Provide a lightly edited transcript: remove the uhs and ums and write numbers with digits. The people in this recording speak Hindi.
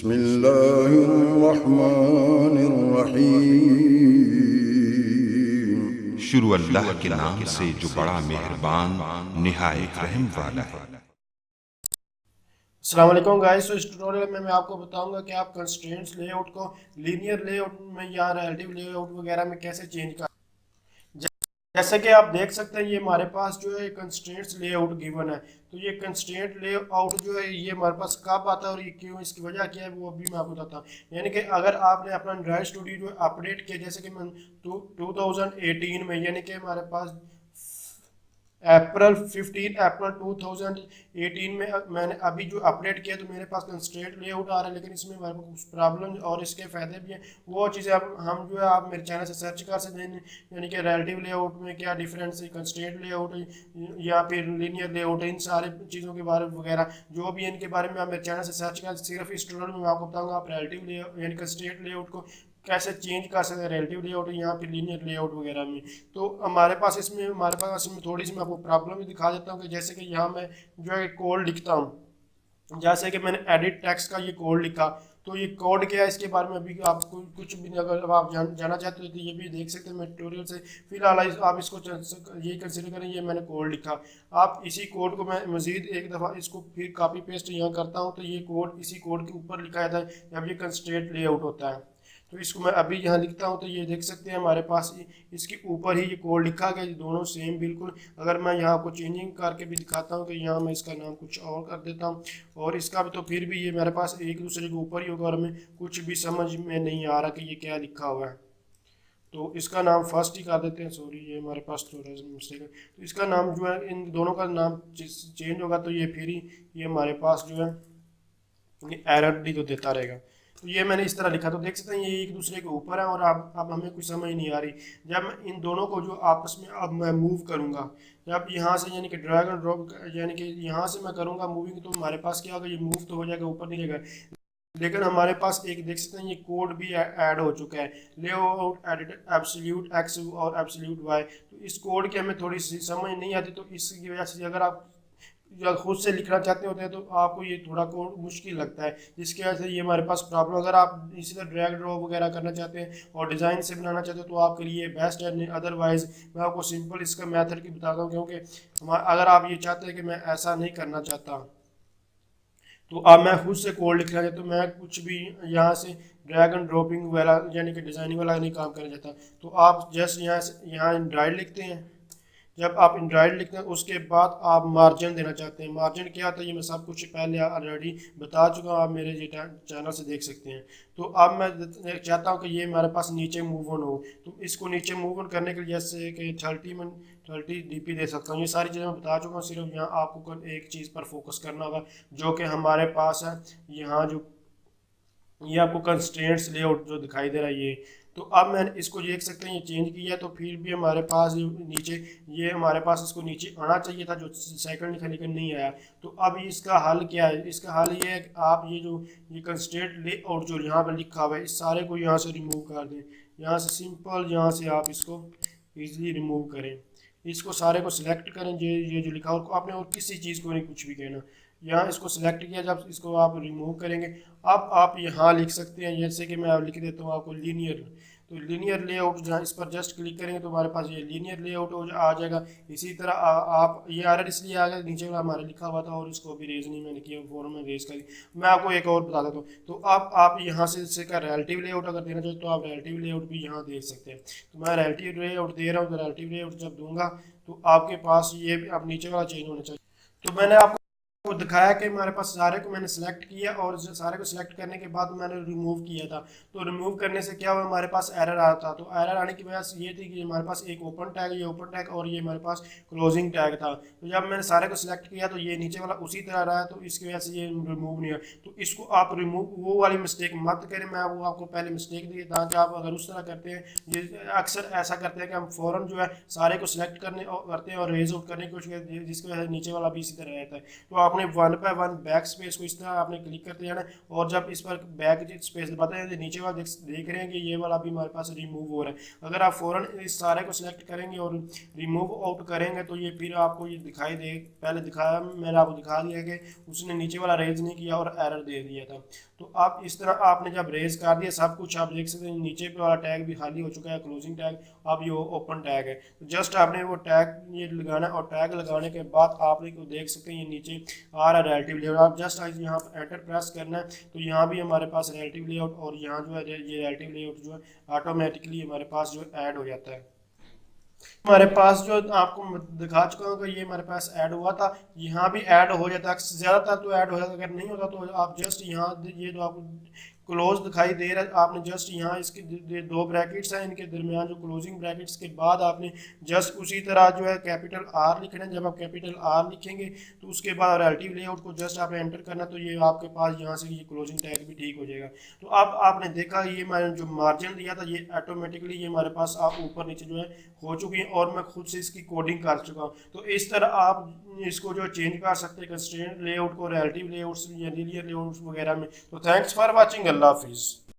बिस्मिल्लाहिर्रहमानिर्रहीम। शुरू अल्लाह के नाम से जो बड़ा मेहरबान निहायत रहम वाला है। अस्सलाम वालेकुम गाइस। तो इस ट्यूटोरियल में मैं आपको बताऊंगा कि आप कंस्ट्रेंट्स लेआउट को लीनियर लेआउट में या रिलेटिव लेआउट वगैरह में कैसे चेंज कर। जैसे कि आप देख सकते हैं ये हमारे पास जो है कंस्ट्रेंट्स लेआउट गिवन है। तो ये कंस्ट्रेंट लेआउट जो है ये हमारे पास कब आता है और ये क्यों, इसकी वजह क्या है वो अभी मैं आपको बताता हूँ। यानी कि अगर आपने अपना एंड्रॉइड स्टूडियो जो अपडेट किया, जैसे कि मैं 2018 में, यानी कि हमारे पास अप्रैल 2018 में मैंने अभी जो अपडेट किया तो मेरे पास कंस्ट्रेंट लेआउट आ रहा है, लेकिन इसमें हमारे पास कुछ प्रॉब्लम और इसके फायदे भी हैं। वो चीज़ें अब हम जो है आप मेरे चैनल से सर्च कर सकते हैं, यानी कि रिलेटिव लेआउट में क्या डिफरेंस है, कंस्ट्रेंट लेआउट या फिर लीनियर लेआउट, इन सारे चीज़ों के बारे में वगैरह जो भी इनके बारे में आप मेरे चैनल से सर्च कर। सिर्फ इस ट्यूटोरियल में मैं आपको बताऊँगा आप रिलेटिव लेआउट यानी कंस्ट्रेंट लेआउट को कैसे चेंज कर सकते हैं रिलेटिव लेआउट यहाँ पे लीनियर लेआउट वगैरह में। तो हमारे पास इसमें थोड़ी सी मैं आपको प्रॉब्लम भी दिखा देता हूँ कि जैसे कि यहाँ मैं जो है कोड लिखता हूँ, जैसे कि मैंने एडिट टेक्स्ट का ये कोड लिखा। तो ये कोड क्या है इसके बारे में अभी आपको कुछ भी अगर आप जाना चाहते हो तो ये भी देख सकते हैं मैं ट्यूटोरियल से। फिलहाल आप इसको ये कंसिडर करें ये मैंने कोड लिखा। आप इसी कोड को मैं मजीद एक दफ़ा इसको फिर कॉपी पेस्ट यहाँ करता हूँ तो ये कोड इसी कोड के ऊपर लिखा जाता है जब ये कंस्ट्रेंट लेआउट होता है। तो इसको मैं अभी यहाँ लिखता हूँ तो ये देख सकते हैं हमारे पास इसके ऊपर ही ये कोड लिखा गया, ये दोनों सेम बिल्कुल। अगर मैं यहाँ आपको चेंजिंग करके भी दिखाता हूँ कि यहाँ मैं इसका नाम कुछ और कर देता हूँ और इसका भी, तो फिर भी ये मेरे पास एक दूसरे के ऊपर ही होगा और हमें कुछ भी समझ में नहीं आ रहा कि ये क्या लिखा हुआ है। तो इसका नाम फर्स्ट ही कर देते हैं, सॉरी ये हमारे पास थोड़ा सा मिस्टेक है। तो इसका नाम जो है इन दोनों का नाम चेंज होगा तो ये फिर ही ये हमारे पास जो है ये एरर भी तो देता रहेगा। तो ये मैंने इस तरह लिखा, तो देख सकते हैं ये एक दूसरे के ऊपर है और अब हमें कुछ समझ नहीं आ रही। जब मैं इन दोनों को जो आपस में अब मैं मूव करूंगा, जब यहाँ से यानी कि ड्रैग एंड ड्रॉप यानी कि यहाँ से मैं करूंगा मूविंग, तो हमारे पास क्या होगा, ये मूव तो हो जाएगा, ऊपर नहीं जाएगा। लेकिन हमारे पास एक देख सकते हैं ये कोड भी ऐड हो चुका है, लेआउट एडिट एब्सोल्यूट एक्स और एब्सोल्यूट वाई। तो इस कोड की हमें थोड़ी सी समझ नहीं आती, तो इसकी वजह से अगर आप या खुद से लिखना चाहते होते हैं तो आपको ये थोड़ा कोड मुश्किल लगता है, जिसकी वजह से ये हमारे पास प्रॉब्लम। अगर आप इसी तरह ड्रैग ड्रॉप वगैरह करना चाहते हैं और डिज़ाइन से बनाना चाहते हो तो आपके लिए बेस्ट है। अदरवाइज मैं आपको सिंपल इसका मेथड की बताता हूँ, क्योंकि अगर आप ये चाहते हैं कि मैं ऐसा नहीं करना चाहता तो अब मैं खुद से कोड लिखना चाहता, तो मैं कुछ भी यहाँ से ड्रैग एंड ड्रॉपिंग वाला यानी कि डिज़ाइनिंग वाला नहीं काम करना चाहता। तो आप जस्ट यहाँ एंड्रॉइड लिखते हैं। जब आप एंड्रॉइड लिखते हैं उसके बाद आप मार्जिन देना चाहते हैं। मार्जिन क्या आता है ये मैं सब कुछ पहले ऑलरेडी बता चुका हूँ, आप मेरे ये चैनल से देख सकते हैं। तो अब मैं चाहता हूँ कि ये हमारे पास नीचे मूव ऑन हो, तो इसको नीचे मूव ऑन करने के लिए जैसे कि 30 डीपी दे सकता हूँ। ये सारी चीज़ें मैं बता चुका हूँ, सिर्फ यहाँ आपको एक चीज़ पर फोकस करना होगा जो कि हमारे पास है। यहाँ जो ये आपको कंस्ट्रेंट्स लेआउट जो दिखाई दे रहा है ये, तो अब मैंने इसको देख सकते हैं ये चेंज किया, तो फिर भी हमारे पास नीचे ये हमारे पास इसको नीचे आना चाहिए था जो सेकंड लिखा लेकिन नहीं आया। तो अब इसका हल क्या है, इसका हल ये है कि आप ये कंस्ट्रेंट लेआउट जो यहाँ पर लिखा हुआ है इस सारे को यहाँ से रिमूव कर दें। यहाँ से सिंपल यहाँ से आप इसको ईजिली रिमूव करें, इसको सारे को सिलेक्ट करें, ये जो लिखा और आपने और किसी चीज़ को नहीं कुछ भी कहना। यहाँ इसको सिलेक्ट किया, जब इसको आप रिमूव करेंगे अब आप यहाँ लिख सकते हैं, जैसे कि मैं लिख देता हूँ आपको लीनियर। तो लीनियर लेआउट जहाँ इस पर जस्ट क्लिक करेंगे तो हमारे पास ये लीनियर लेआउट आ जाएगा। इसी तरह आप ये एरर इसलिए आ गया नीचे वाला हमारा लिखा हुआ था और इसको भी रेज नहीं मैंने किया, फॉर्म में रेज कर। मैं आपको एक और बता देता हूँ, तो आप यहाँ से इससे का रिलेटिव लेआउट अगर देना चाहते तो आप रिलेटिव लेआउट भी यहाँ दे सकते हैं। तो मैं रिलेटिव लेआउट दे रहा हूँ, तो रिलेटिव लेआउट जब दूंगा तो आपके पास ये अब नीचे वाला चेंज होना चाहिए। तो मैंने आपको वो दिखाया कि हमारे पास सारे को मैंने सेलेक्ट किया और सारे को सिलेक्ट करने के बाद मैंने रिमूव किया था। तो रिमूव करने से क्या हुआ, हमारे पास एरर आया था। तो एरर आने की वजह से ये थी कि हमारे पास एक ओपन टैग, ये ओपन टैग और ये हमारे पास क्लोजिंग टैग था। तो जब मैंने सारे को सिलेक्ट किया तो ये नीचे वाला उसी तरह रहा, तो इसकी वजह से ये रिमूव नहीं हुआ। तो इसको आप रिमूव वो वाली मिस्टेक मत करें, मैं वो आपको पहले मिस्टेक दी ताकि आप अगर उस तरह करते हैं, ये अक्सर ऐसा करते हैं कि हम फ़ौरन जो है सारे को सिलेक्ट करते हैं और रेज आउट करने की कोशिश करते हैं, जिसकी वजह से नीचे वाला भी इसी तरह रहता है। तो आपने one by one back space को इस तरह आपने क्लिक करते जाना है, और जब इस पर बैक स्पेस दबाते हैं तो नीचे वाला देख रहे हैं कि ये वाला भी हमारे पास रिमूव हो रहा है। अगर आप फ़ौरन इस सारे को सिलेक्ट करेंगे और रिमूव आउट करेंगे तो ये फिर आपको ये दिखाई दे, पहले दिखाया मैंने आपको दिखा दिया कि उसने नीचे वाला रेज नहीं किया और एरर दे दिया था। तो आप इस तरह आपने जब रेज कर दिया सब कुछ, आप देख सकते हैं नीचे पे वाला टैग भी खाली हो चुका है, क्लोजिंग टैग, अब ये ओपन टैग है। तो जस्ट आपने वो टैग ये लगाना है, और टैग लगाने के बाद आप देख सकते हैं ये नीचे आ रहा है रिलेटिव लेआउट। आप जस्ट यहाँ पर एंटर प्रेस करना है तो यहाँ भी हमारे पास रिलेटिव लेआउट, और यहाँ जो है ये रिलेटिव लेआउट जो है ऑटोमेटिकली हमारे पास जो ऐड हो जाता है। हमारे पास जो आपको दिखा चुका हूँ कि ये हमारे पास ऐड हुआ था, यहाँ भी ऐड हो जाता है, ज़्यादातर तो ऐड हो जाता है। अगर नहीं होता तो आप जस्ट यहाँ ये जो आपको क्लोज दिखाई दे रहा है, आपने जस्ट यहाँ इसके दो ब्रैकेट्स हैं, इनके दरमियान जो क्लोजिंग ब्रैकेट्स के बाद आपने जस्ट उसी तरह जो है कैपिटल आर लिखना है। जब आप कैपिटल आर लिखेंगे तो उसके बाद रिलेटिव लेआउट को जस्ट आपने एंटर करना, तो ये आपके पास यहाँ से ये क्लोजिंग टैग भी ठीक हो जाएगा। तो अब आपने देखा ये मैंने जो मार्जिन दिया था ये ऑटोमेटिकली ये हमारे पास आप ऊपर नीचे जो है हो चुकी है, और मैं खुद से इसकी कोडिंग कर चुका हूँ। तो इस तरह आप इसको जो चेंज कर सकते हैं कंस्ट्रेंट लेआउट को रिलेटिव लेआउट्स या लीनियर लेआउट्स वगैरह में। तो थैंक्स फॉर वाचिंग, अल्लाह हाफिज़।